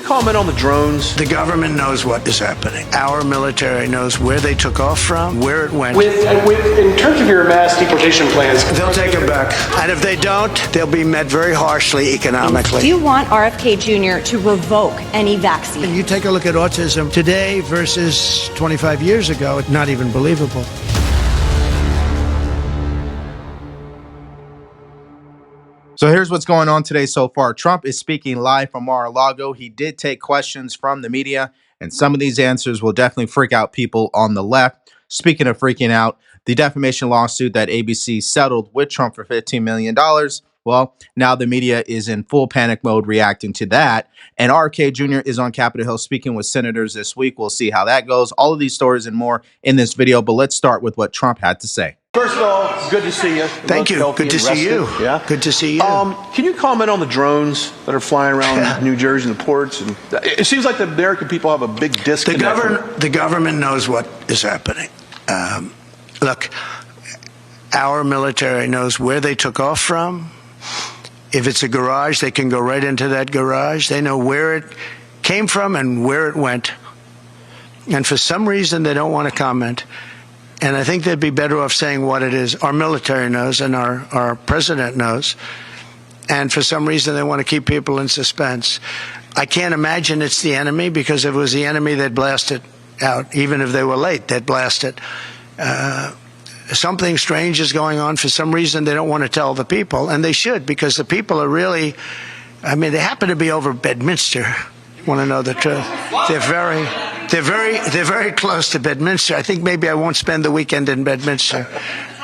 comment on the drones? The government knows what is happening. Our military knows where they took off from, where it went. In terms of your mass deportation plans, they'll take them back. And if they don't, they'll be met very harshly economically. Do you want RFK Jr. to revoke any vaccine? And you take a look at autism today versus 25 years ago, it's not even believable. So here's what's going on today so far. Trump is speaking live from Mar-A-Lago. He did take questions from the media, and some of these answers will definitely freak out people on the left. Speaking of freaking out, the defamation lawsuit that ABC settled with Trump for $15 million. Well, now the media is in full panic mode reacting to that. And RFK Jr. is on Capitol Hill speaking with senators this week. We'll see how that goes. All of these stories and more in this video, but let's start with what Trump had to say. First of all, good to see you. Thank you. Good to see you. Yeah. Good to see you. Can you comment on the drones that are flying around New Jersey and the ports? And it seems like the American people have a big disconnect. The government knows what is happening. Look, our military knows where they took off from. If it's a garage, they can go right into that garage. They know where it came from and where it went. And for some reason, they don't want to comment. And I think they'd be better off saying what it is. Our military knows and our president knows. And for some reason, they want to keep people in suspense. I can't imagine it's the enemy, because if it was the enemy, they'd blast it out. Even if they were late, they'd blast it. Something strange is going on. For some reason, they don't want to tell the people. And they should, because the people are really, I mean, they happen to be over Bedminster. Want to know the truth? They're very close to Bedminster. I think maybe I won't spend the weekend in Bedminster.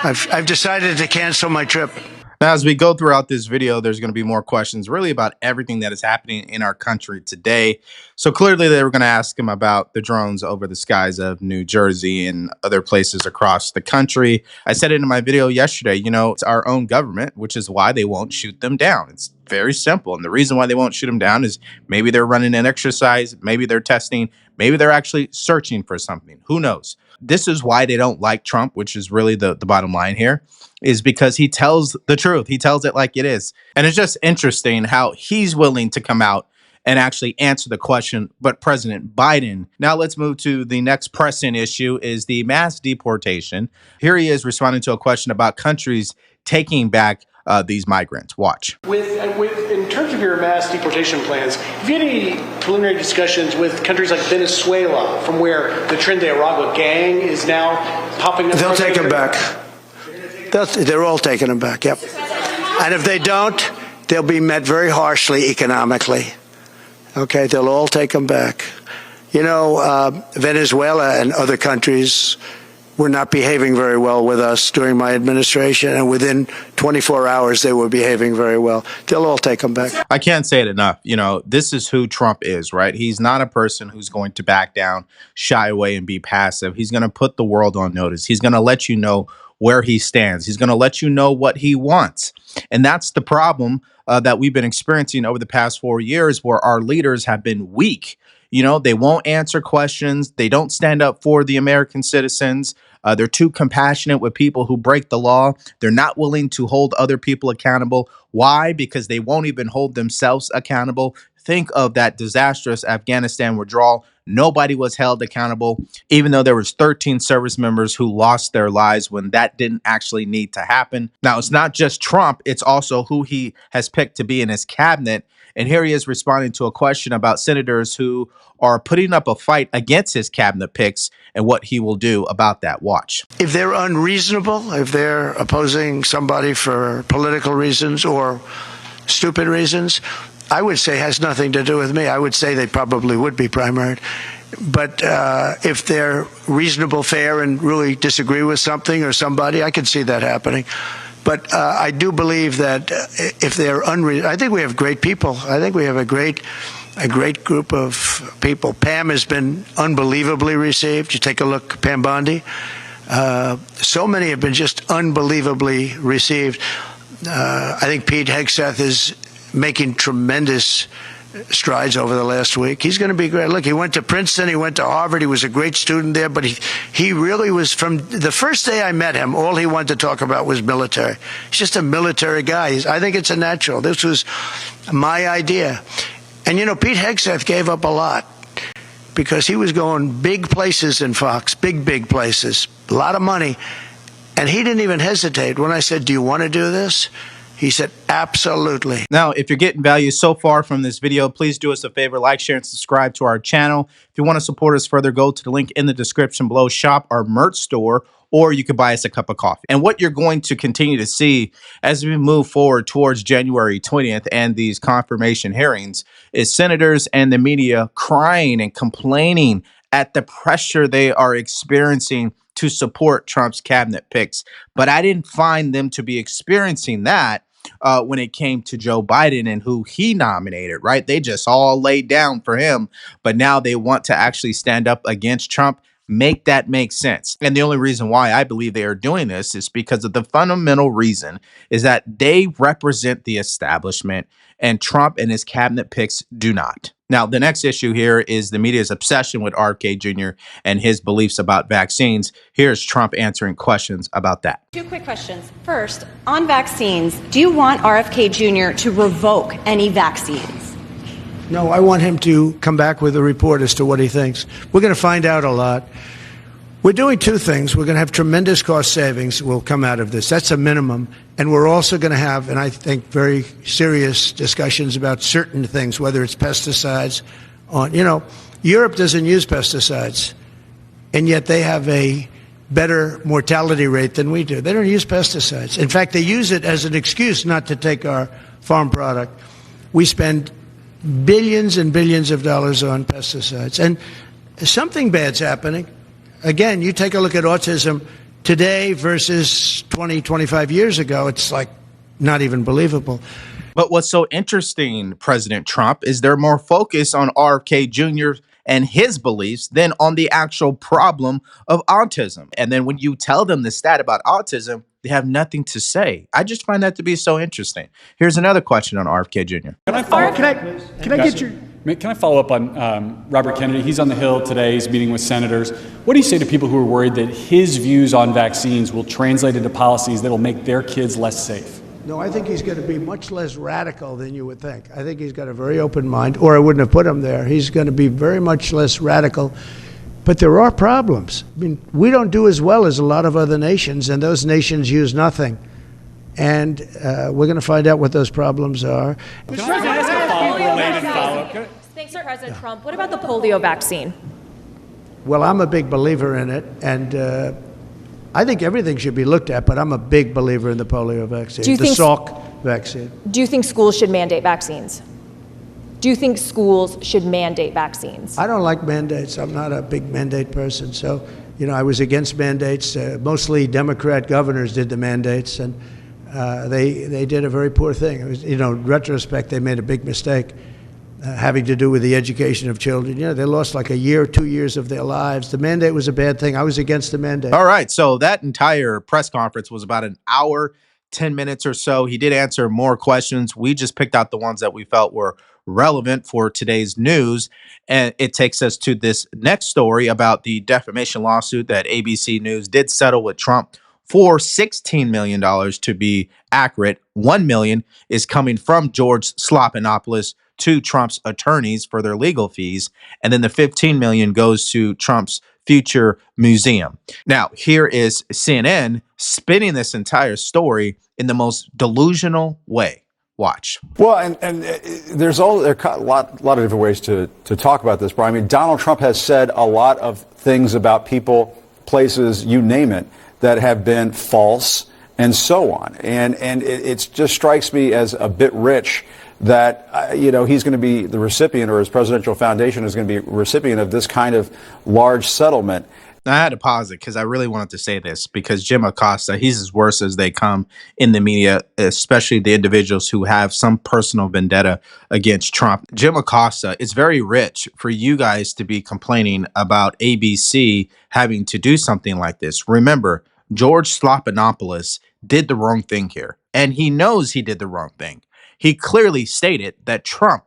I've decided to cancel my trip. Now, as we go throughout this video, there's going to be more questions really about everything that is happening in our country today. So clearly they were going to ask him about the drones over the skies of New Jersey and other places across the country. I said it in my video yesterday, you know, it's our own government, which is why they won't shoot them down. It's very simple. And the reason why they won't shoot them down is maybe they're running an exercise, maybe they're testing, maybe they're actually searching for something. Who knows? This is why they don't like Trump, which is really the bottom line here, is because he tells the truth. He tells it like it is. And it's just interesting how he's willing to come out and actually answer the question, but President Biden. Now let's move to the next pressing issue, is the mass deportation. Here he is responding to a question about countries taking back these migrants. Watch. In terms of your mass deportation plans, have you had any preliminary discussions with countries like Venezuela, from where the Trinidad gang is now popping up? They'll take them back. They're all taking them back, yep. And if they don't, they'll be met very harshly economically. Okay, they'll all take them back. You know, Venezuela and other countries were not behaving very well with us during my administration, and within 24 hours, they were behaving very well. They'll all take them back. I can't say it enough. You know, this is who Trump is, right? He's not a person who's going to back down, shy away, and be passive. He's going to put the world on notice. He's going to let you know where he stands. He's going to let you know what he wants. And that's the problem that we've been experiencing over the past 4 years, where our leaders have been weak. You know, they won't answer questions. They don't stand up for the American citizens. They're too compassionate with people who break the law. They're not willing to hold other people accountable. Why? Because they won't even hold themselves accountable. Think of that disastrous Afghanistan withdrawal. Nobody was held accountable, even though there was 13 service members who lost their lives when that didn't actually need to happen. Now, it's not just Trump. It's also who he has picked to be in his cabinet. And here he is responding to a question about senators who are putting up a fight against his cabinet picks and what he will do about that. Watch. If they're unreasonable, if they're opposing somebody for political reasons or stupid reasons, I would say has nothing to do with me. I would say they probably would be primaried. But if they're reasonable, fair, and really disagree with something or somebody, I could see that happening. But I do believe that if they're I think we have great people. I think we have a great group of people. Pam has been unbelievably received. You take a look, Pam Bondi. So many have been just unbelievably received. I think Pete Hegseth is making tremendous strides over the last week. He's going to be great. Look, he went to Princeton, he went to Harvard, he was a great student there, but he really was, from the first day I met him, all he wanted to talk about was military. He's just a military guy. I think it's a natural. This was my idea. And, Pete Hegseth gave up a lot because he was going big places in Fox, big places, a lot of money. And he didn't even hesitate. When I said, do you want to do this? He said, absolutely. Now, if you're getting value so far from this video, please do us a favor, like, share, and subscribe to our channel. If you want to support us further, go to the link in the description below, shop our merch store, or you could buy us a cup of coffee. And what you're going to continue to see as we move forward towards January 20th and these confirmation hearings is senators and the media crying and complaining at the pressure they are experiencing to support Trump's cabinet picks. But I didn't find them to be experiencing that when it came to Joe Biden and who he nominated, right? They just all laid down for him, but now they want to actually stand up against Trump. Make that make sense. And the only reason why I believe they are doing this is because of the fundamental reason is that they represent the establishment and Trump and his cabinet picks do not. Now, the next issue here is the media's obsession with RFK Jr. and his beliefs about vaccines. Here's Trump answering questions about that. Two quick questions. First, on vaccines, do you want RFK Jr. to revoke any vaccines? No, I want him to come back with a report as to what he thinks. We're going to find out a lot. We're doing two things. We're going to have tremendous cost savings will come out of this. That's a minimum. And we're also going to have, and I think, very serious discussions about certain things, whether it's pesticides. Europe doesn't use pesticides, and yet they have a better mortality rate than we do. They don't use pesticides. In fact, they use it as an excuse not to take our farm product. We spend billions and billions of dollars on pesticides. And something bad's happening. Again, you take a look at autism today versus 20, 25 years ago, it's like not even believable. But what's so interesting, President Trump, is they're more focused on RFK Jr. and his beliefs than on the actual problem of autism. And then when you tell them the stat about autism, they have nothing to say. I just find that to be so interesting. Here's another question on RFK Jr. Can I follow up on Robert Kennedy? He's on the Hill today. He's meeting with senators. What do you say to people who are worried that his views on vaccines will translate into policies that will make their kids less safe? No, I think he's going to be much less radical than you would think. I think he's got a very open mind, or I wouldn't have put him there. He's going to be very much less radical. But there are problems. I mean, we don't do as well as a lot of other nations, and those nations use nothing. And we're going to find out what those problems are. Thanks, President Trump. What about the polio vaccine? Well, I'm a big believer in it, and I think everything should be looked at, but I'm a big believer in the polio vaccine, the Salk vaccine. Do you think schools should mandate vaccines? Do you think schools should mandate vaccines? I don't like mandates. I'm not a big mandate person. So, I was against mandates. Mostly Democrat governors did the mandates, and they did a very poor thing. It was, in retrospect, they made a big mistake having to do with the education of children. They lost like a year or 2 years of their lives. The mandate was a bad thing. I was against the mandate. All right. So that entire press conference was about an hour, 10 minutes or so. He did answer more questions. We just picked out the ones that we felt were relevant for today's news. And it takes us to this next story about the defamation lawsuit that ABC News did settle with Trump for $16 million to be accurate. $1 million is coming from George Stephanopoulos to Trump's attorneys for their legal fees. And then the $15 million goes to Trump's future museum. Now, here is CNN spinning this entire story in the most delusional way. Watch. Well, and there are a lot of different ways to talk about this, Brian. I mean, Donald Trump has said a lot of things about people, places, you name it, that have been false and so on. And it just strikes me as a bit rich that, he's going to be the recipient, or his presidential foundation is going to be a recipient of this kind of large settlement. I had to pause it because I really wanted to say this, because Jim Acosta, he's as worse as they come in the media, especially the individuals who have some personal vendetta against Trump. Jim Acosta, it's very rich for you guys to be complaining about ABC having to do something like this. Remember, George Stephanopoulos did the wrong thing here, and he knows he did the wrong thing. He clearly stated that Trump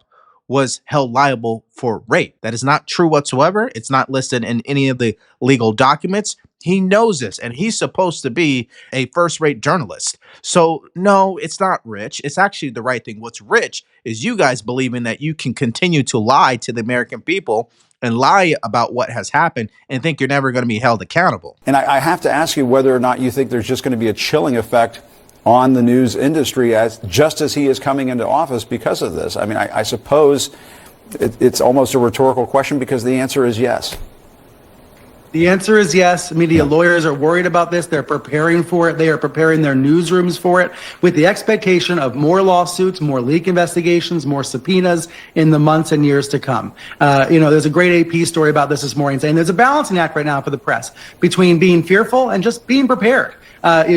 was held liable for rape. That is not true whatsoever. It's not listed in any of the legal documents. He knows this, and he's supposed to be a first rate journalist. So, no, it's not rich. It's actually the right thing. What's rich is you guys believing that you can continue to lie to the American people and lie about what has happened and think you're never going to be held accountable. And I have to ask you whether or not you think there's just going to be a chilling effect on the news industry just as he is coming into office because of this. I mean, I suppose it's almost a rhetorical question because the answer is yes. The answer is yes. Media lawyers are worried about this. They're preparing for it. They are preparing their newsrooms for it with the expectation of more lawsuits, more leak investigations, more subpoenas in the months and years to come. There's a great AP story about this morning saying there's a balancing act right now for the press between being fearful and just being prepared.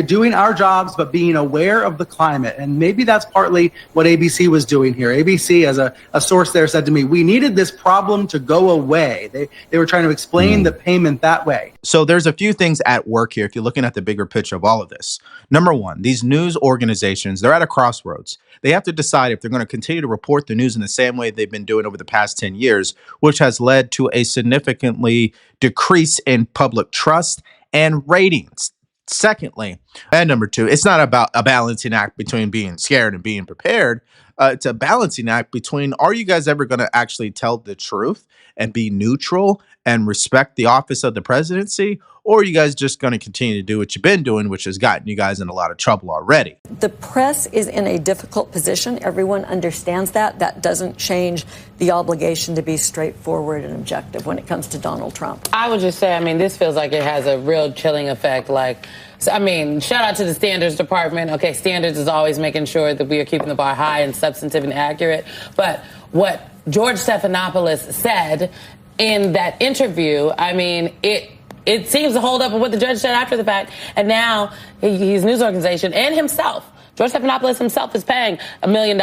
Doing our jobs, but being aware of the climate. And maybe that's partly what ABC was doing here. ABC, as a source there, said to me, we needed this problem to go away. They were trying to explain the payment that way. So there's a few things at work here if you're looking at the bigger picture of all of this. Number one, these news organizations, they're at a crossroads. They have to decide if they're going to continue to report the news in the same way they've been doing over the past 10 years, which has led to a significantly decrease in public trust and ratings. Secondly, and number two, it's not about a balancing act between being scared and being prepared. It's a balancing act between, are you guys ever going to actually tell the truth and be neutral and respect the office of the presidency? Or are you guys just going to continue to do what you've been doing, which has gotten you guys in a lot of trouble already? The press is in a difficult position. Everyone understands that. That doesn't change the obligation to be straightforward and objective when it comes to Donald Trump. I would just say, this feels like it has a real chilling effect. Shout out to the standards department. Okay, standards is always making sure that we are keeping the bar high and substantive and accurate. But what George Stephanopoulos said in that interview, it seems to hold up with what the judge said after the fact. And now his news organization and himself, George Stephanopoulos himself, is paying $1 million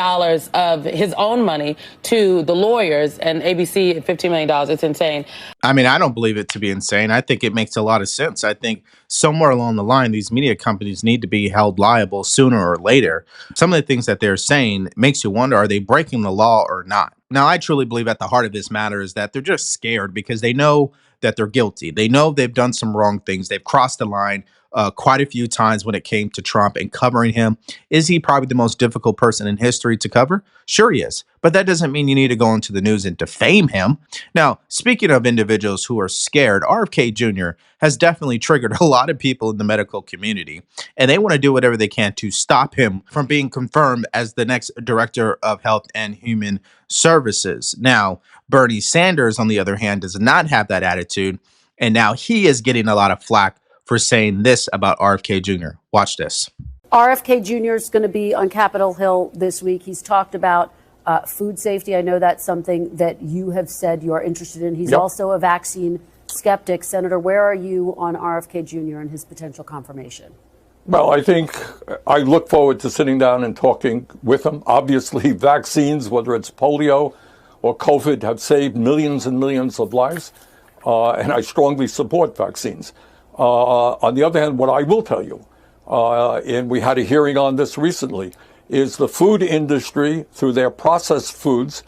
of his own money to the lawyers, and ABC at $15 million. It's insane. I don't believe it to be insane. I think it makes a lot of sense. I think somewhere along the line, these media companies need to be held liable sooner or later. Some of the things that they're saying makes you wonder, are they breaking the law or not? Now, I truly believe at the heart of this matter is that they're just scared because they know that they're guilty. They know they've done some wrong things. They've crossed the line quite a few times when it came to Trump and covering him. Is he probably the most difficult person in history to cover? Sure he is. But that doesn't mean you need to go into the news and defame him. Now, speaking of individuals who are scared, RFK Jr. has definitely triggered a lot of people in the medical community, and they want to do whatever they can to stop him from being confirmed as the next director of Health and Human Services. Now, Bernie Sanders, on the other hand, does not have that attitude, and now he is getting a lot of flack for saying this about RFK Jr. Watch this. RFK Jr. is going to be on Capitol Hill this week. He's talked about food safety. I know that's something that you have said you are interested in. He's also a vaccine skeptic. Senator, where are you on RFK Jr. and his potential confirmation? Well, I think I look forward to sitting down and talking with him. Obviously, vaccines, whether it's polio or COVID, have saved millions and millions of lives, and I strongly support vaccines. On the other hand, what I will tell you, and we had a hearing on this recently, is the food industry, through their processed foods,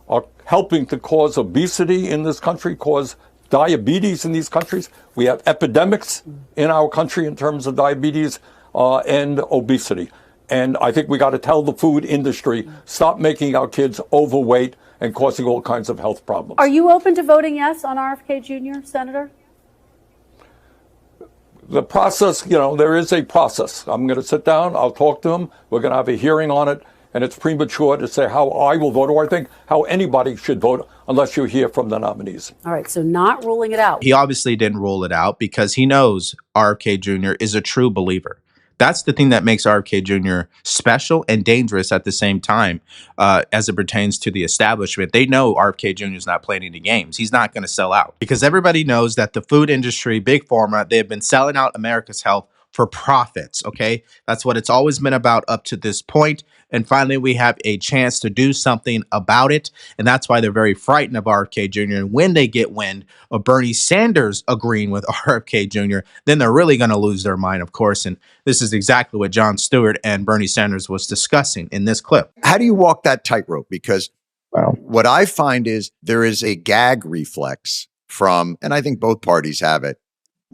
are helping to cause obesity in this country, cause diabetes in these countries. We have epidemics in our country in terms of diabetes and obesity. And I think we got to tell the food industry, stop making our kids overweight and causing all kinds of health problems. Are you open to voting yes on RFK Jr., Senator? The process, there is a process. I'm going to sit down. I'll talk to him. We're going to have a hearing on it. And it's premature to say how I will vote, or I think how anybody should vote unless you hear from the nominees. All right. So not ruling it out. He obviously didn't rule it out because he knows RFK Jr. is a true believer. That's the thing that makes RFK Jr. special and dangerous at the same time as it pertains to the establishment. They know RFK Jr. is not playing any games. He's not going to sell out because everybody knows that the food industry, Big Pharma, they have been selling out America's health for profits. Okay, that's what it's always been about up to this point. And finally, we have a chance to do something about it. And that's why they're very frightened of RFK Jr. And when they get wind of Bernie Sanders agreeing with RFK Jr., then they're really going to lose their mind, of course. And this is exactly what Jon Stewart and Bernie Sanders was discussing in this clip. How do you walk that tightrope? Because What I find is there is a gag reflex from, and I think both parties have it,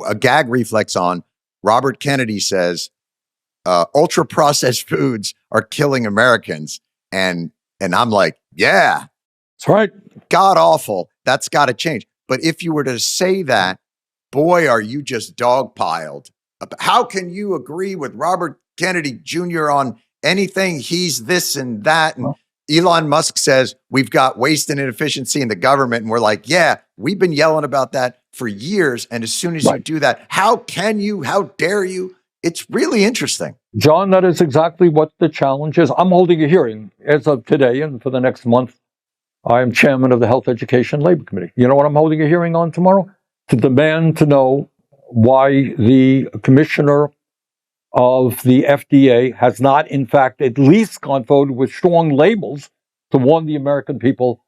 a gag reflex on Robert Kennedy says, ultra processed foods are killing Americans. And I'm like, yeah, that's right. God awful. That's got to change. But if you were to say that, boy, are you just dogpiled. How can you agree with Robert Kennedy Jr. on anything? He's this and that. And Elon Musk says we've got waste and inefficiency in the government. And we're like, yeah, we've been yelling about that for years. And as soon as you do that, how dare you? It's really interesting. John, that is exactly what the challenge is. I'm holding a hearing as of today and for the next month. I am chairman of the Health Education Labor Committee. You know what I'm holding a hearing on tomorrow? To demand to know why the commissioner of the FDA has not, in fact, at least gone forward with strong labels to warn the American people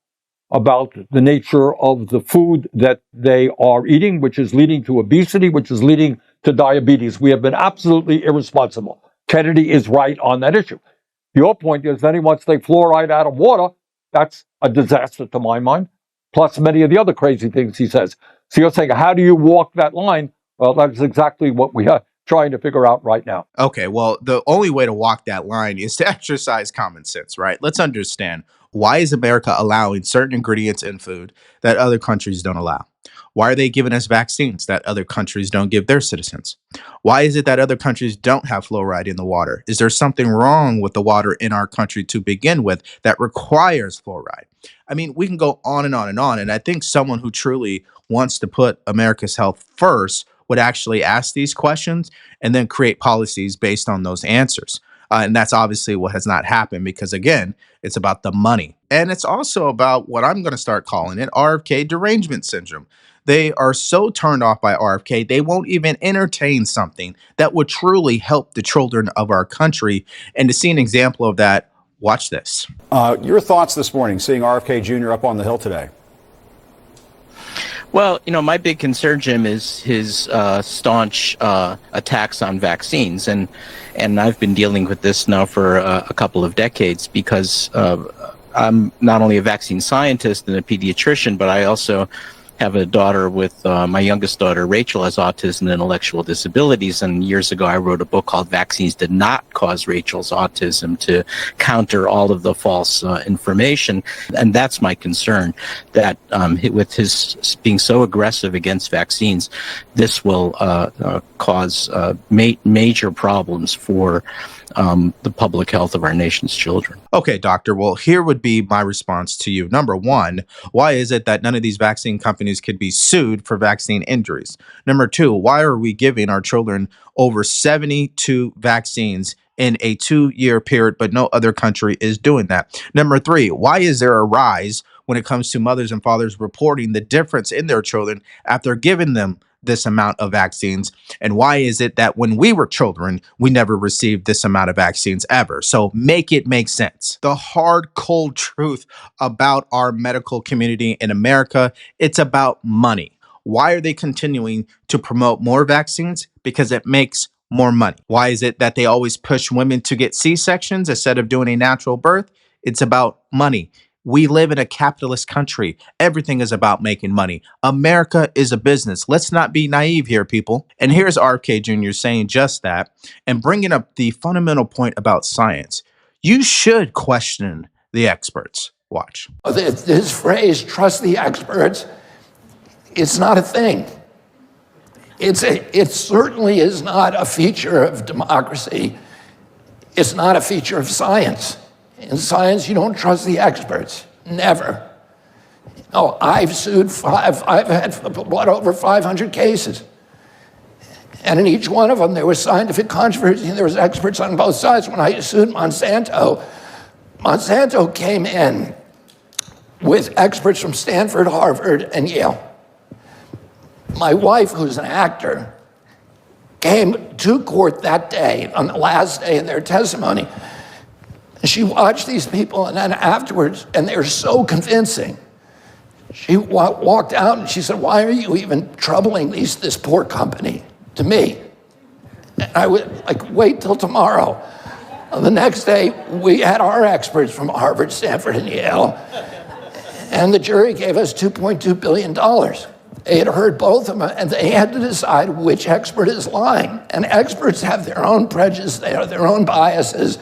about the nature of the food that they are eating, which is leading to obesity, which is leading to diabetes. We have been absolutely irresponsible. Kennedy is right on that issue. Your point is that he wants to take fluoride out of water. That's a disaster to my mind, plus many of the other crazy things he says. So you're saying, how do you walk that line? Well, that's exactly what we are trying to figure out right now. Okay, well, the only way to walk that line is to exercise common sense, right? Let's understand, why is America allowing certain ingredients in food that other countries don't allow? Why are they giving us vaccines that other countries don't give their citizens? Why is it that other countries don't have fluoride in the water? Is there something wrong with the water in our country to begin with that requires fluoride? I mean, we can go on and on and on. And I think someone who truly wants to put America's health first would actually ask these questions and then create policies based on those answers. And that's obviously what has not happened because, again, it's about the money. And it's also about what I'm going to start calling it RFK derangement syndrome. They are so turned off by RFK, they won't even entertain something that would truly help the children of our country. And to see an example of that, watch this. Your thoughts this morning, seeing RFK Jr. up on the Hill today? Well, my big concern, Jim, is his staunch attacks on vaccines. And I've been dealing with this now for a couple of decades because I'm not only a vaccine scientist and a pediatrician, but I also have a daughter with my youngest daughter, Rachel, has autism and intellectual disabilities. And years ago, I wrote a book called Vaccines Did Not Cause Rachel's Autism to counter all of the false information. And that's my concern, that with his being so aggressive against vaccines, this will cause major problems for the public health of our nation's children. Okay, doctor. Well, here would be my response to you. Number one, why is it that none of these vaccine companies could be sued for vaccine injuries? Number two, why are we giving our children over 72 vaccines in a 2-year period, but no other country is doing that? Number three, why is there a rise when it comes to mothers and fathers reporting the difference in their children after giving them this amount of vaccines? And why is it that when we were children, we never received this amount of vaccines ever? So make it make sense. The hard, cold truth about our medical community in America, it's about money. Why are they continuing to promote more vaccines? Because it makes more money. Why is it that they always push women to get C-sections instead of doing a natural birth? It's about money. We live in a capitalist country. Everything is about making money. America is a business. Let's not be naive here, people. And here's RFK Jr. saying just that and bringing up the fundamental point about science. You should question the experts. Watch. This phrase, trust the experts, it's not a thing. It certainly is not a feature of democracy. It's not a feature of science. In science, you don't trust the experts. Never. No, I've had over 500 cases. And in each one of them, there was scientific controversy, and there was experts on both sides. When I sued Monsanto, Monsanto came in with experts from Stanford, Harvard, and Yale. My wife, who's an actor, came to court that day, on the last day of their testimony. She watched these people, and then afterwards, and they're so convincing. She walked out and she said, "Why are you even troubling this poor company?" To me. And I would like, wait till tomorrow. The next day, we had our experts from Harvard, Stanford, and Yale. And the jury gave us $2.2 billion. They had heard both of them, and they had to decide which expert is lying. And experts have their own prejudice, they have their own biases,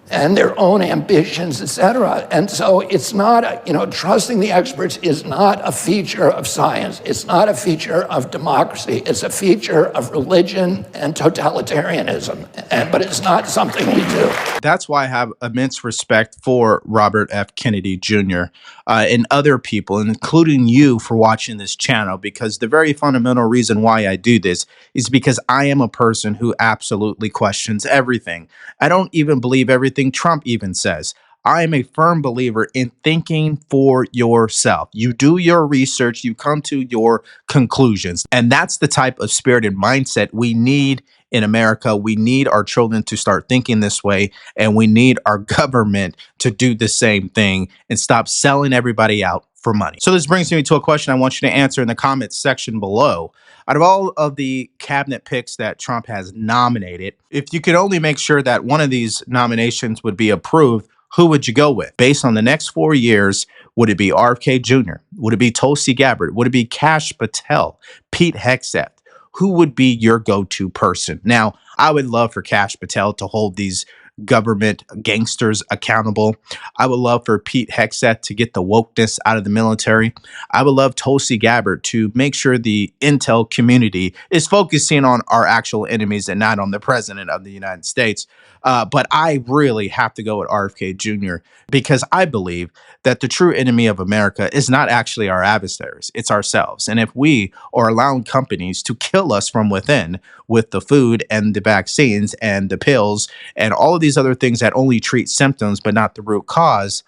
and their own ambitions, et cetera. And so it's not, trusting the experts is not a feature of science. It's not a feature of democracy. It's a feature of religion and totalitarianism. But it's not something we do. That's why I have immense respect for Robert F. Kennedy Jr. And other people, including you, for watching this channel, because the very fundamental reason why I do this is because I am a person who absolutely questions everything. I don't even believe everything Trump even says. I am a firm believer in thinking for yourself. You do your research, you come to your conclusions. And that's the type of spirit and mindset we need in America. We need our children to start thinking this way, and we need our government to do the same thing and stop selling everybody out for money. So this brings me to a question I want you to answer in the comments section below. Out of all of the cabinet picks that Trump has nominated, if you could only make sure that one of these nominations would be approved, who would you go with? Based on the next 4 years, would it be RFK Jr.? Would it be Tulsi Gabbard? Would it be Kash Patel? Pete Hegseth? Who would be your go-to person? Now, I would love for Kash Patel to hold these government gangsters accountable. I would love for Pete Hegseth to get the wokeness out of the military. I would love Tulsi Gabbard to make sure the intel community is focusing on our actual enemies and not on the president of the United States. But I really have to go with RFK Jr. because I believe that the true enemy of America is not actually our adversaries, it's ourselves. And if we are allowing companies to kill us from within with the food and the vaccines and the pills and all of these other things that only treat symptoms but not the root cause,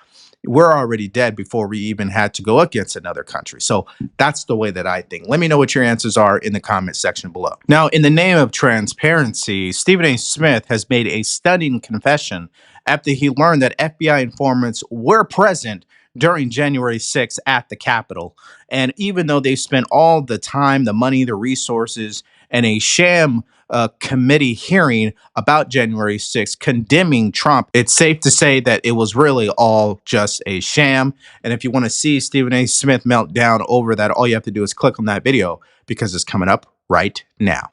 we're already dead before we even had to go against another country. So that's the way that I think. Let me know what your answers are in the comment section below. Now, in the name of transparency, Stephen A. Smith has made a stunning confession after he learned that FBI informants were present during January 6th at the Capitol. And even though they spent all the time, the money, the resources, and a sham committee hearing about January 6th condemning Trump, it's safe to say that it was really all just a sham. And if you want to see Stephen A. Smith melt down over that, all you have to do is click on that video because it's coming up right now.